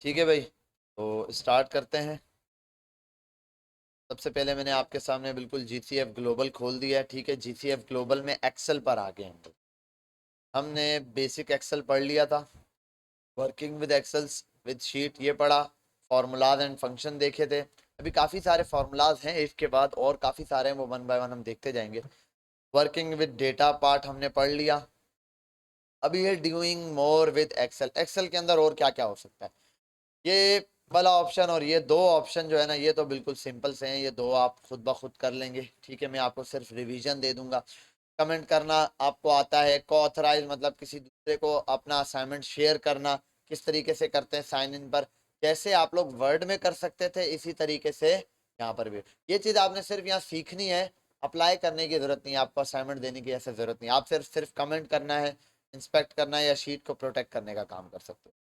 ठीक है भाई, तो स्टार्ट करते हैं। सबसे पहले मैंने आपके सामने बिल्कुल GCF ग्लोबल खोल दिया है। ठीक है, GCF ग्लोबल में एक्सेल पर आ गए हम लोग। हमने बेसिक एक्सेल पढ़ लिया था, वर्किंग विद एक्सेल्स विद शीट ये पढ़ा, फार्मूलाज एंड फंक्शन देखे थे। अभी काफ़ी सारे फार्मूलाज हैं, इसके बाद और काफ़ी सारे हैं, वो वन बाय वन हम देखते जाएंगे। वर्किंग विद डेटा पार्ट हमने पढ़ लिया। अभी है doing more with Excel. Excel के अंदर और क्या क्या हो सकता है, ये वाला ऑप्शन और ये दो ऑप्शन जो है ना, ये तो बिल्कुल सिंपल से हैं, ये दो आप खुद ब खुद कर लेंगे। ठीक है, मैं आपको सिर्फ रिवीजन दे दूंगा। कमेंट करना आपको आता है, को ऑथराइज मतलब किसी दूसरे को अपना असाइनमेंट शेयर करना किस तरीके से करते हैं साइन इन पर, जैसे आप लोग वर्ड में कर सकते थे इसी तरीके से यहाँ पर भी। ये चीज़ आपने सिर्फ यहाँ सीखनी है, अप्लाई करने की जरूरत नहीं है, आपको असाइनमेंट देने की ऐसा जरूरत नहीं है। आप सिर्फ सिर्फ कमेंट करना है, इंस्पेक्ट करना है या शीट को प्रोटेक्ट करने का काम कर सकते हो।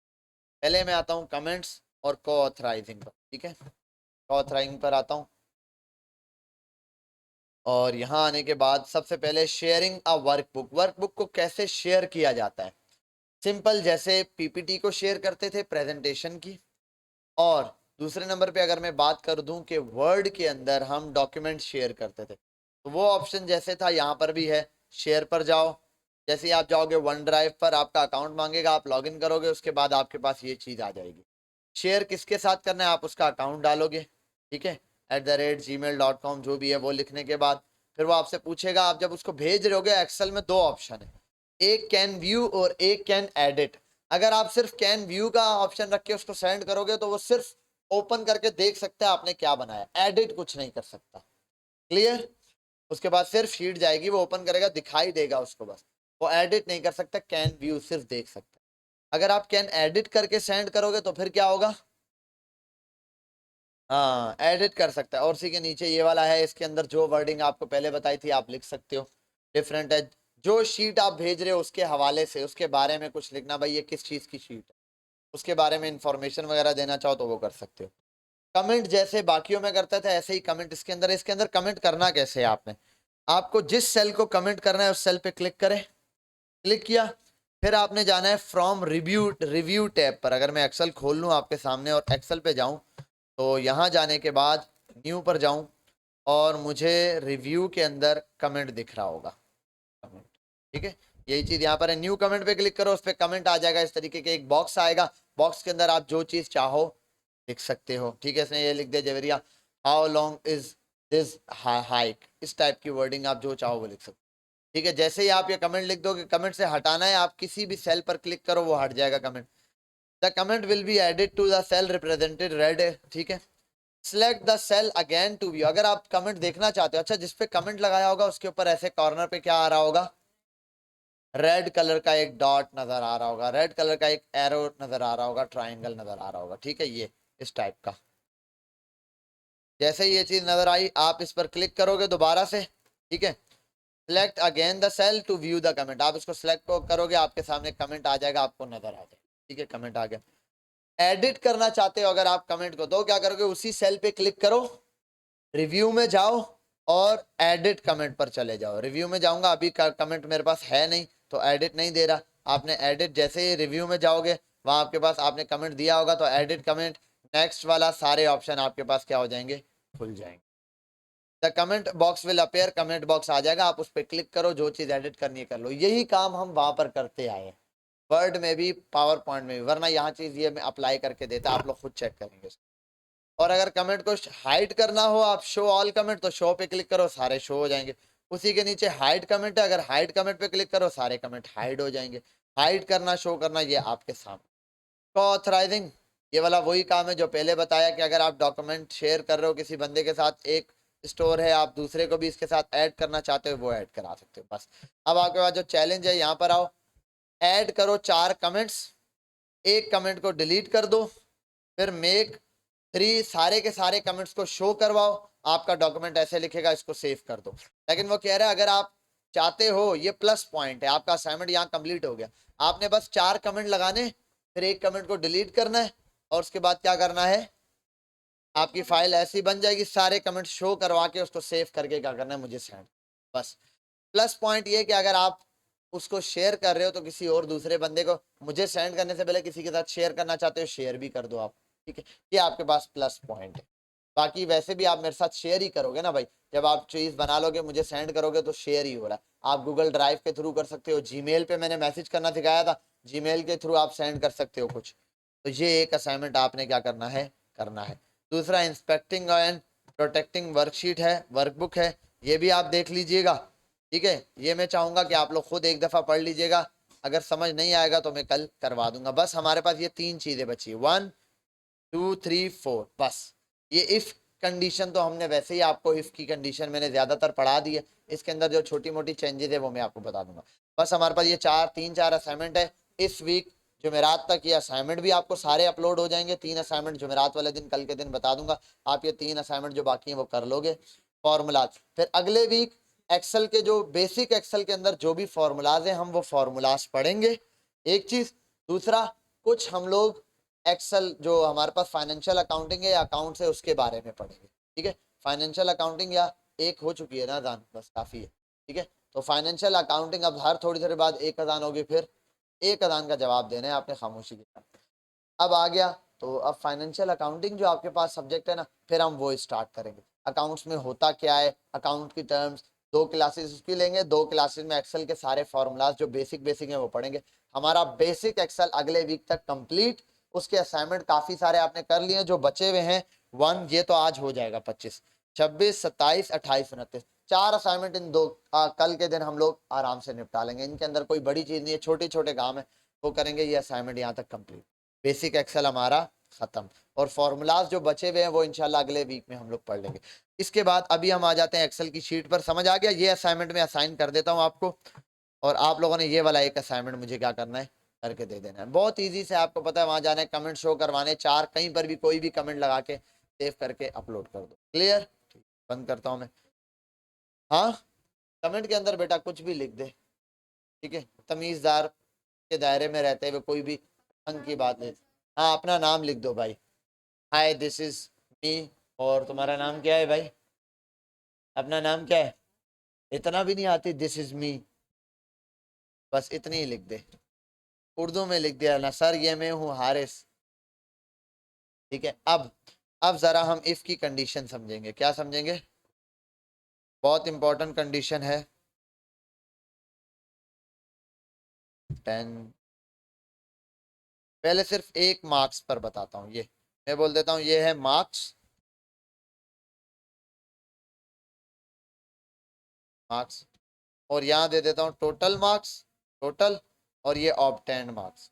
पहले मैं आता हूँ कमेंट्स और को ऑथराइजिंग पर। ठीक है, को ऑथराइजिंग पर आता हूँ और यहाँ आने के बाद सबसे पहले शेयरिंग अ वर्कबुक। वर्कबुक को कैसे शेयर किया जाता है, सिंपल, जैसे पीपीटी को शेयर करते थे प्रेजेंटेशन की। और दूसरे नंबर पे अगर मैं बात कर दूं कि वर्ड के अंदर हम डॉक्यूमेंट शेयर करते थे, तो वो ऑप्शन जैसे था यहाँ पर भी है। शेयर पर जाओ, जैसे ही आप जाओगे वन ड्राइव पर आपका अकाउंट मांगेगा, आप लॉगिन करोगे, उसके बाद आपके पास ये चीज़ आ जाएगी। शेयर किसके साथ करना है, आप उसका अकाउंट डालोगे। ठीक है, @gmail.com जो भी है वो लिखने के बाद फिर वो आपसे पूछेगा। आप जब उसको भेज रहे होगे, एक्सेल में दो ऑप्शन है, एक कैन व्यू और एक कैन एडिट। अगर आप सिर्फ कैन व्यू का ऑप्शन रख के उसको सेंड करोगे तो वो सिर्फ ओपन करके देख सकता है आपने क्या बनाया, एडिट कुछ नहीं कर सकता। क्लियर? उसके बाद सिर्फ शीट जाएगी, वो ओपन करेगा, दिखाई देगा उसको बस, वो एडिट नहीं कर सकता, कैन व्यू सिर्फ देख सकता है। अगर आप कैन एडिट करके सेंड करोगे तो फिर क्या होगा, हाँ एडिट कर सकता है। और उसी के नीचे ये वाला है, इसके अंदर जो वर्डिंग आपको पहले बताई थी आप लिख सकते हो। डिफरेंट है, जो शीट आप भेज रहे हो उसके हवाले से उसके बारे में कुछ लिखना, भाई ये किस चीज़ की शीट है, उसके बारे में इंफॉर्मेशन वगैरह देना चाहो तो वो कर सकते हो। कमेंट जैसे बाकियों में करता था ऐसे ही कमेंट इसके अंदर कमेंट करना कैसे है, आपने आपको जिस सेल को कमेंट करना है उस सेल पे क्लिक करें। क्लिक किया, फिर आपने जाना है फ्रॉम रिव्यू रिव्यू टैब पर। अगर मैं एक्सेल खोल लूँ आपके सामने और एक्सेल पे जाऊँ, तो यहाँ जाने के बाद न्यू पर जाऊँ और मुझे रिव्यू के अंदर कमेंट दिख रहा होगा, कमेंट। ठीक है, यही चीज़ यहाँ पर है। न्यू कमेंट पे क्लिक करो, उस पर कमेंट आ जाएगा, इस तरीके के एक बॉक्स आएगा, बॉक्स के अंदर आप जो चीज़ चाहो लिख सकते हो। ठीक है, इसने ये लिख दिया Javeria, how long is this hike, इस टाइप की वर्डिंग आप जो चाहो वो लिख सकते हो। ठीक है, जैसे ही आप ये कमेंट लिख दोगे, कमेंट से हटाना है, आप किसी भी सेल पर क्लिक करो वो हट जाएगा comment. The comment will be added to the cell represented red. ठीक है, select the cell again to view. अगर आप कमेंट देखना चाहते हो, अच्छा जिसपे कमेंट लगाया होगा उसके ऊपर ऐसे कॉर्नर पे क्या आ रहा होगा, रेड कलर का एक डॉट नजर आ रहा होगा, रेड कलर का एक एरो नजर आ रहा होगा, ट्राइंगल नजर आ रहा होगा। ठीक है, ये इस टाइप का। जैसे ही ये चीज नजर आई आप इस पर क्लिक करोगे दोबारा से। ठीक है, select again the cell to view the comment, आप इसको सिलेक्ट करोगे, आपके सामने कमेंट आ जाएगा, आपको नजर आ जाएगा। ठीक है, कमेंट आ गया। एडिट करना चाहते हो अगर आप कमेंट को, तो क्या करोगे, उसी सेल पे क्लिक करो, रिव्यू में जाओ और एडिट कमेंट पर चले जाओ। रिव्यू में जाऊंगा, अभी कमेंट मेरे पास है नहीं तो एडिट नहीं दे रहा। आपने एडिट, जैसे ही रिव्यू में जाओगे वहां आपके पास आपने कमेंट दिया होगा तो एडिट कमेंट, नेक्स्ट वाला सारे ऑप्शन आपके पास क्या हो जाएंगे, खुल जाएंगे। The comment box will appear, comment box आ जाएगा, आप उस पर क्लिक करो, जो चीज़ एडिट करनी है कर लो। यही काम हम वहां पर करते आए हैं, वर्ड में भी पावर पॉइंट में भी, वरना यहाँ चीज़ ये मैं अप्लाई करके देता, आप लोग खुद चेक करेंगे। और अगर कमेंट को हाइड करना हो, आप शो ऑल कमेंट, तो शो पे क्लिक करो, सारे शो हो जाएंगे। उसी के नीचे हाइड कमेंट है, अगर हाइड कमेंट पे क्लिक करो सारे कमेंट हाइड हो जाएंगे। हाइड करना, शो करना, ये आपके सामने। को ऑथराइजिंग, ये वाला वही काम है जो पहले बताया कि अगर आप डॉक्यूमेंट शेयर कर रहे हो किसी बंदे के साथ, एक स्टोर है, आप दूसरे को भी इसके साथ ऐड करना चाहते हो वो ऐड करा सकते हो बस। अब आपके पास जो चैलेंज है, यहाँ पर आओ, ऐड करो 4 कमेंट्स, एक कमेंट को डिलीट कर दो, फिर मेक 3 सारे के सारे कमेंट्स को शो करवाओ, आपका डॉक्यूमेंट ऐसे लिखेगा, इसको सेव कर दो। लेकिन वो कह रहा है अगर आप चाहते हो, ये प्लस पॉइंट है, आपका असाइनमेंट यहाँ कंप्लीट हो गया, आपने बस 4 कमेंट लगाने, फिर एक कमेंट को डिलीट करना है और उसके बाद क्या करना है, आपकी फाइल ऐसी बन जाएगी, सारे कमेंट शो करवा के उसको सेव करके क्या करना है, मुझे सेंड, बस। प्लस पॉइंट ये कि अगर आप उसको शेयर कर रहे हो तो किसी और दूसरे बंदे को मुझे सेंड करने से पहले किसी के साथ शेयर करना चाहते हो, शेयर भी कर दो आप, ठीक है। ये आपके पास प्लस पॉइंट है। बाकी वैसे भी आप मेरे साथ शेयर ही करोगे ना भाई, जब आप चीज बना लोगे मुझे सेंड करोगे तो शेयर ही हो रहा है। आप गूगल ड्राइव के थ्रू कर सकते हो, जीमेल पे मैंने मैसेज करना सिखाया था, जीमेल के थ्रू आप सेंड कर सकते हो कुछ। तो ये एक असाइनमेंट आपने क्या करना है, करना है। दूसरा इंस्पेक्टिंग एंड प्रोटेक्टिंग वर्कशीट है, वर्कबुक है, ये भी आप देख लीजिएगा, ठीक है। ये मैं चाहूंगा कि आप लोग खुद एक दफा पढ़ लीजिएगा, अगर समझ नहीं आएगा तो मैं कल करवा दूंगा। बस हमारे पास ये 3 चीजें बची, 1 2 3 4, बस। ये इफ कंडीशन तो हमने वैसे ही आपको इफ की कंडीशन मैंने ज्यादातर पढ़ा दी है, इसके अंदर जो छोटी मोटी चेंजेस है वो मैं आपको बता दूंगा। बस हमारे पास ये 3-4 असाइनमेंट है इस वीक। जुमेरात तक ये असाइनमेंट भी आपको सारे अपलोड हो जाएंगे, 3 असाइनमेंट जुमेरात वाले दिन, कल के दिन बता दूंगा। आप ये 3 असाइनमेंट जो बाकी हैं वो कर लोगे। फॉर्मूलाज फिर अगले वीक एक्सेल के जो बेसिक एक्सेल के अंदर जो भी फॉर्मूलाज हैं हम वो फॉर्मूलाज पढ़ेंगे, एक चीज। दूसरा कुछ हम लोग एक्सेल जो हमारे पास फाइनेंशियल अकाउंटिंग है या अकाउंट्स है उसके बारे में पढ़ेंगे, ठीक है। फाइनेंशियल अकाउंटिंग या एक हो चुकी है ना अजान, बस काफी है, ठीक है। तो फाइनेंशियल अकाउंटिंग अब हर थोड़ी देर बाद एक अजान होगी, फिर एक अजान का जवाब देना है आपने खामोशी के साथ। अब आ गया, तो अब फाइनेंशियल अकाउंटिंग जो आपके पास सब्जेक्ट है ना, फिर हम वो स्टार्ट करेंगे। अकाउंट्स में होता क्या है, अकाउंट की टर्म्स, 2 क्लासेस उसकी लेंगे, 2 क्लासेस में एक्सेल के सारे फॉर्मूलाज जो बेसिक बेसिक हैं वो पढ़ेंगे। हमारा बेसिक एक्सेल अगले वीक तक कंप्लीट। उसके असाइनमेंट काफी सारे आपने कर लिए, जो बचे हुए हैं 1 ये तो आज हो जाएगा, 25 26 27 28 29, 4 असाइनमेंट इन कल के दिन हम लोग आराम से निपटा लेंगे। इनके अंदर कोई बड़ी चीज नहीं है, छोटे छोटे काम है वो करेंगे। ये असाइनमेंट यहाँ तक कंप्लीट, बेसिक एक्सेल हमारा खत्म। और फॉर्मूलाज जो बचे हुए हैं वो इंशाल्लाह अगले वीक में हम लोग पढ़ लेंगे। इसके बाद अभी हम आ जाते हैं एक्सेल की शीट पर। समझ आ गया, ये असाइनमेंट में असाइन कर देता हूँ आपको, और आप लोगों ने ये वाला एक असाइनमेंट मुझे क्या करना है, करके दे देना है। बहुत ईजी से आपको पता है, वहां जाना है, कमेंट शो करवाने 4, कहीं पर भी कोई भी कमेंट लगा के सेव करके अपलोड कर दो। क्लियर, बंद करता हूँ मैं। हाँ, कमेंट के अंदर बेटा कुछ भी लिख दे, ठीक है, तमीजदार के दायरे में रहते हुए कोई भी ढंग की बात नहीं। हाँ, अपना नाम लिख दो भाई, हाय दिस इज मी। और तुम्हारा नाम क्या है भाई, अपना नाम क्या है, इतना भी नहीं आती, दिस इज मी, बस इतनी ही लिख दे। उर्दू में लिख दिया ना सर, ये मैं हूँ हारिस, ठीक है। अब जरा हम इफ की कंडीशन समझेंगे। क्या समझेंगे, बहुत इंपॉर्टेंट कंडीशन है। 10 पहले सिर्फ एक मार्क्स पर बताता हूँ, ये मैं बोल देता हूँ, ये है मार्क्स, मार्क्स, और यहाँ दे देता हूँ टोटल मार्क्स, टोटल, और ये obtained marks.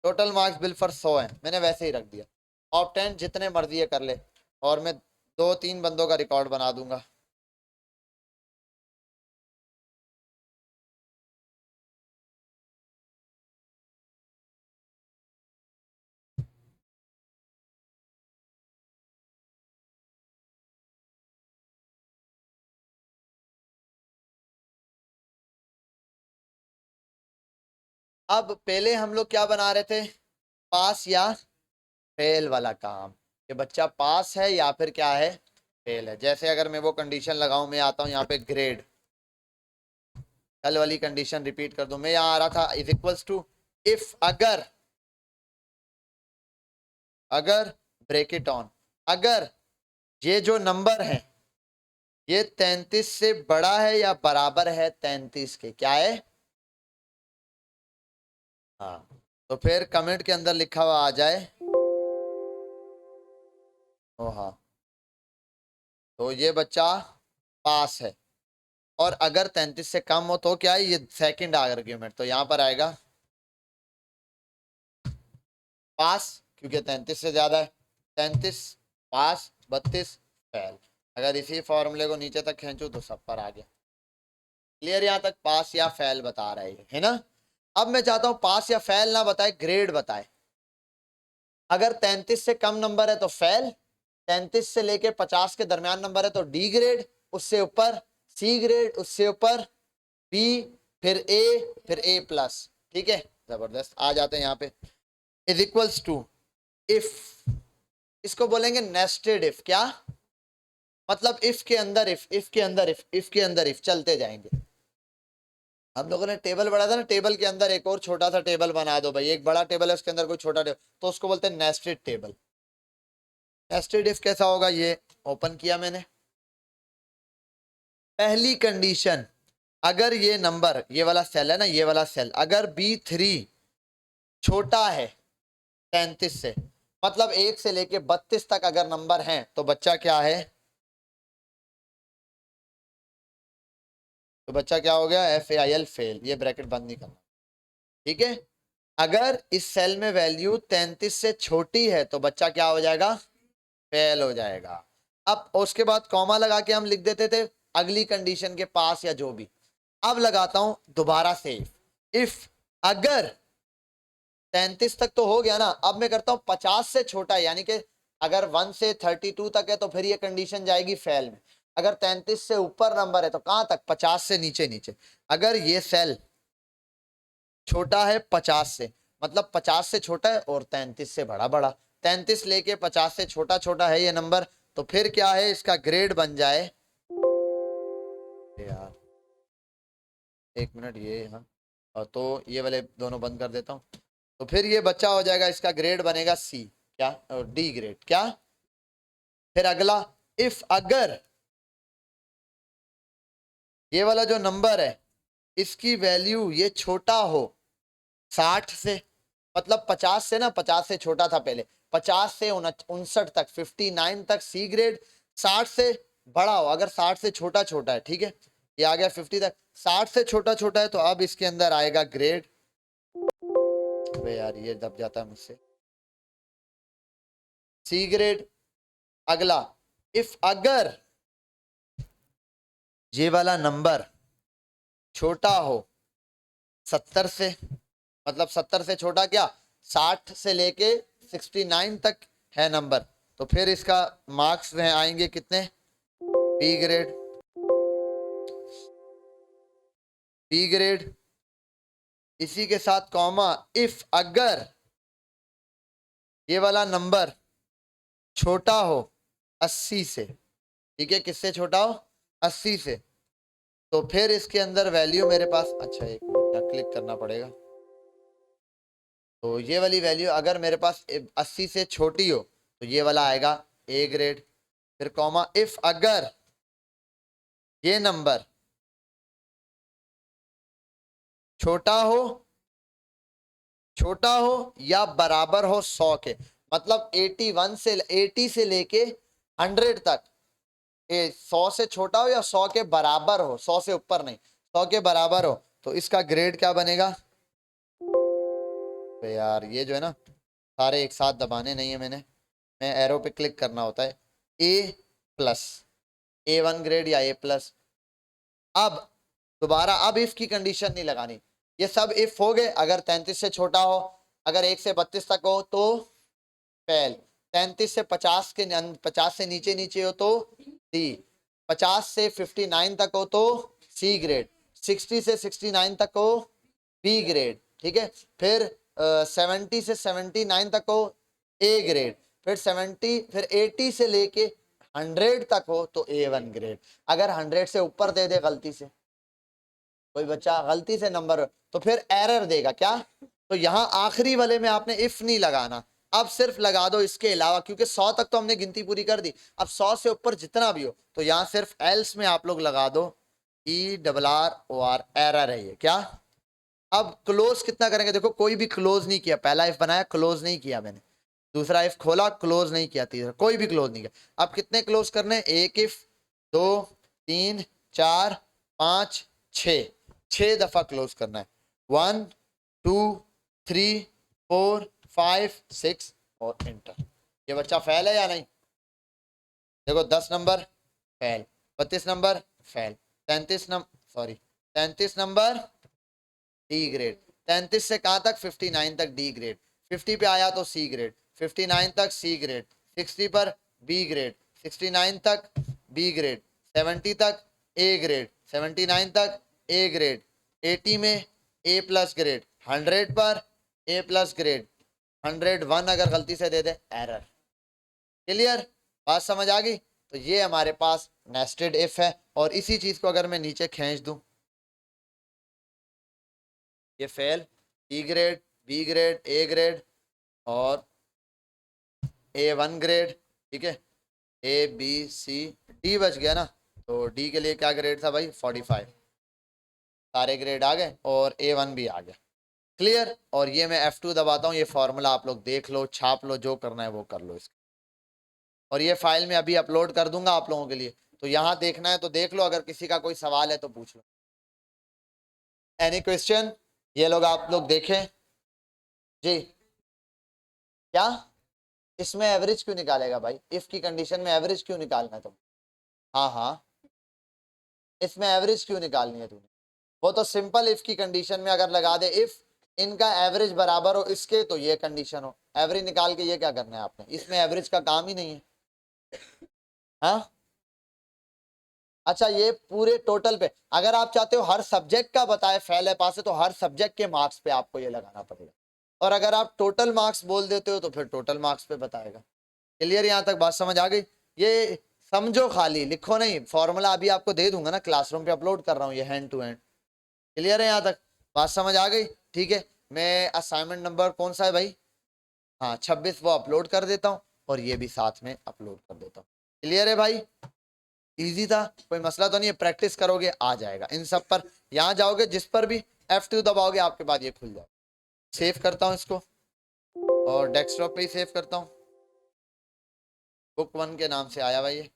Total marks bill for 100 है, मैंने वैसे ही रख दिया। ऑब्टेन्ड जितने मर्जी है कर ले, और मैं 2-3 बंदों का रिकॉर्ड बना दूंगा। अब पहले हम लोग क्या बना रहे थे, पास या फेल वाला काम, कि बच्चा पास है या फिर क्या है, फेल है। जैसे अगर मैं वो कंडीशन लगाऊं, मैं आता हूं यहाँ पे ग्रेड, कल वाली कंडीशन रिपीट कर दूं, मैं यहाँ आ रहा था इज इक्वल्स टू इफ, अगर, अगर ब्रेक इट ऑन, अगर ये जो नंबर है ये 33 से बड़ा है या बराबर है 33 के, क्या है, हाँ, तो फिर कमेंट के अंदर लिखा हुआ आ जाए, ओ हाँ, तो ये बच्चा पास है। और अगर 33 से कम हो तो क्या है, ये सेकंड आर्ग्यूमेंट, तो यहां पर आएगा पास, क्योंकि 33 से ज्यादा है, 33 पास, 32 फेल। अगर इसी फॉर्मूले को नीचे तक खींचू तो सब पर आ गया। क्लियर, यहां तक पास या फेल बता रहा है ना। अब मैं चाहता हूं पास या फेल ना बताए, ग्रेड बताए। अगर 33 से कम नंबर है तो फेल, 33 से लेके 50 के दरमियान नंबर है तो डी ग्रेड, उससे ऊपर सी ग्रेड, उससे ऊपर बी, फिर ए, फिर ए प्लस, ठीक है। जबरदस्त, आ जाते हैं यहाँ पे, इज इक्वल्स टू इफ, इसको बोलेंगे नेस्टेड इफ। क्या, मतलब इफ के अंदर इफ के अंदर इफ के अंदर इफ चलते जाएंगे। हम लोगों ने टेबल बढ़ा था ना, टेबल के अंदर एक और छोटा सा टेबल बना दो भाई, एक बड़ा टेबल है उसके अंदर कोई छोटा टेबल, तो उसको बोलते हैं नेस्टेड टेबल। नेस्टेड इफ कैसा होगा, ये ओपन किया मैंने, पहली कंडीशन अगर ये नंबर, ये वाला सेल है ना, ये वाला सेल अगर B3 छोटा है 33 से, मतलब 1 से लेके 32 तक अगर नंबर हैं तो बच्चा क्या है, तो बच्चा क्या हो गया, FAIL फेल, ये ब्रैकेट बंद नहीं करना, ठीक है। अगर इस सेल में वैल्यू 33 से छोटी है तो बच्चा क्या हो जाएगा, फेल हो जाएगा। अब उसके बाद कॉमा लगा के हम लिख देते थे अगली कंडीशन के पास या जो भी। अब लगाता हूं दोबारा से इफ अगर 33 तक तो हो गया ना, अब मैं करता हूं 50 से छोटा है, यानी कि अगर 1 से 32 तक है तो फिर ये कंडीशन जाएगी फेल में। अगर 33 से ऊपर नंबर है तो कहां तक, 50 से नीचे नीचे। अगर ये सेल छोटा है 50 से, मतलब 50 से छोटा है और 33 से बड़ा बड़ा, 33 लेके 50 से छोटा छोटा है ये नंबर, तो फिर क्या है, इसका ग्रेड बन जाए, यार एक मिनट ये, हाँ और तो ये वाले दोनों बंद कर देता हूँ, तो फिर ये बच्चा हो जाएगा, इसका ग्रेड बनेगा C, क्या, और D ग्रेड, क्या। फिर अगला इफ अगर ये वाला जो नंबर है इसकी वैल्यू ये छोटा हो 60 से, मतलब 50 से ना, 50 से छोटा था पहले, 50 से 59 तक 59 तक C ग्रेड, 60 से बड़ा हो, अगर 60 से छोटा छोटा है, ठीक है, ये आ गया 50 तक, 60 से छोटा छोटा है तो अब इसके अंदर आएगा ग्रेड, अबे यार ये दब जाता है मुझसे, C ग्रेड। अगला इफ अगर ये वाला नंबर छोटा हो 70 से, मतलब 70 से छोटा क्या, 60 से लेके 69 तक है नंबर, तो फिर इसका मार्क्स में आएंगे कितने, B ग्रेड, B ग्रेड। इसी के साथ कॉमा इफ अगर ये वाला नंबर छोटा हो 80 से, ठीक है, किससे छोटा हो, 80 से, तो फिर इसके अंदर वैल्यू मेरे पास, अच्छा एक मिनट यहाँ क्लिक करना पड़ेगा, तो ये वाली वैल्यू अगर मेरे पास 80 से छोटी हो तो ये वाला आएगा A ग्रेड। फिर कॉमा इफ अगर ये नंबर छोटा हो या बराबर हो 100 के, मतलब 81 से 80 से लेके 100 तक, 100 से छोटा हो या 100 के बराबर हो, 100 से ऊपर नहीं, 100 के बराबर हो, तो इसका ग्रेड क्या बनेगा, तो यार ये जो है ना सारे एक साथ दबाने नहीं है मैंने, मैं एरो पे क्लिक करना होता है, A+, A1 ग्रेड या A+। अब दोबारा अब इफ की कंडीशन नहीं लगानी, ये सब इफ हो गए, अगर 33 से छोटा हो, अगर 1 से 32 तक हो तो फेल, 33 से 50 के 50 से नीचे नीचे हो तो D, 50 से 59 तक हो तो C ग्रेड, 60 से 69 तक हो B ग्रेड, ठीक है। फिर 70 से 79 तक हो A ग्रेड, फिर 70 फिर 80 से लेके 100 तक हो तो A1 ग्रेड। अगर 100 से ऊपर दे दे गलती से, कोई बच्चा गलती से नंबर, तो फिर एरर देगा क्या, तो यहाँ आखिरी वाले में आपने इफ नहीं लगाना, अब सिर्फ लगा दो इसके अलावा, क्योंकि 100 तक तो हमने गिनती पूरी कर दी, अब 100 से ऊपर जितना भी हो तो यहाँ सिर्फ एल्स में आप लोग लगा दो ERROR, एरर है ये, क्या। अब क्लोज कितना करेंगे, देखो कोई भी क्लोज नहीं किया, पहला इफ बनाया क्लोज नहीं किया मैंने, दूसरा इफ खोला क्लोज नहीं किया, तीसरा कोई भी क्लोज नहीं किया। अब कितने क्लोज करने, एक इफ, 2 3 4 5 6, 6 दफा क्लोज करना है, 1 2 3 4 5 6 और एंटर। ये बच्चा फेल है या नहीं, देखो 10 number fail, 32 number fail, 33 number D grade, 33 से कहां तक, 59 तक D ग्रेड, 50 पे आया तो C ग्रेड, 59 तक C ग्रेड, 60 पर B ग्रेड, 69 तक B ग्रेड, 70 तक A ग्रेड, 79 तक A ग्रेड, 80 में A+ ग्रेड, 100 पर A+ ग्रेड, 101 अगर गलती से दे दे एरर। क्लियर, बात समझ आ गई। तो ये हमारे पास नेस्टेड इफ है। और इसी चीज को अगर मैं नीचे खींच दूं, ये fail, E grade, B grade, A grade और A1 ग्रेड, ठीक है, A B C D बच गया ना। तो डी के लिए क्या ग्रेड था भाई, 45। सारे ग्रेड आ गए और A1 भी आ गया। क्लियर। और ये मैं F2 दबाता हूँ, ये फॉर्मूला आप लोग देख लो, छाप लो, जो करना है वो कर लो इसका। और ये फाइल मैं अभी अपलोड कर दूंगा आप लोगों के लिए, तो यहाँ देखना है तो देख लो, अगर किसी का कोई सवाल है तो पूछ लो। Any question? ये लोग आप लोग देखें जी। क्या इसमें एवरेज क्यों निकालेगा भाई, इफ की कंडीशन में एवरेज क्यों निकालना है तुम? हाँ हाँ, इसमें एवरेज क्यों निकालनी है तूने? वो तो सिंपल इफ की कंडीशन में अगर लगा दे, इफ इनका एवरेज बराबर हो इसके, तो ये कंडीशन हो, एवरेज निकाल के ये क्या करना है आपने, इसमें एवरेज का काम ही नहीं है। हाँ अच्छा, ये पूरे टोटल पे अगर आप चाहते हो हर सब्जेक्ट का बताए फेल है पास है, तो हर सब्जेक्ट के मार्क्स पे आपको ये लगाना पड़ेगा। और अगर आप टोटल मार्क्स बोल देते हो तो फिर टोटल मार्क्स पे बताएगा। क्लियर? यहाँ तक बात समझ आ गई? ये समझो, खाली लिखो नहीं, फॉर्मूला अभी आपको दे दूंगा ना, क्लासरूम पे अपलोड कर रहा हूँ ये हैंड टू हैंड। क्लियर है? यहाँ तक बात समझ आ गई? ठीक है, मैं असाइनमेंट नंबर कौन सा है भाई, हाँ 26, वो अपलोड कर देता हूँ और ये भी साथ में अपलोड कर देता हूँ। क्लियर है भाई? इजी था, कोई मसला तो नहीं है, प्रैक्टिस करोगे आ जाएगा इन सब पर। यहाँ जाओगे जिस पर भी F2 दबाओगे आपके बाद ये खुल जाए। सेव करता हूँ इसको और डेस्कटॉप पे ही सेव करता हूँ, बुक 1 के नाम से आया भाई ये।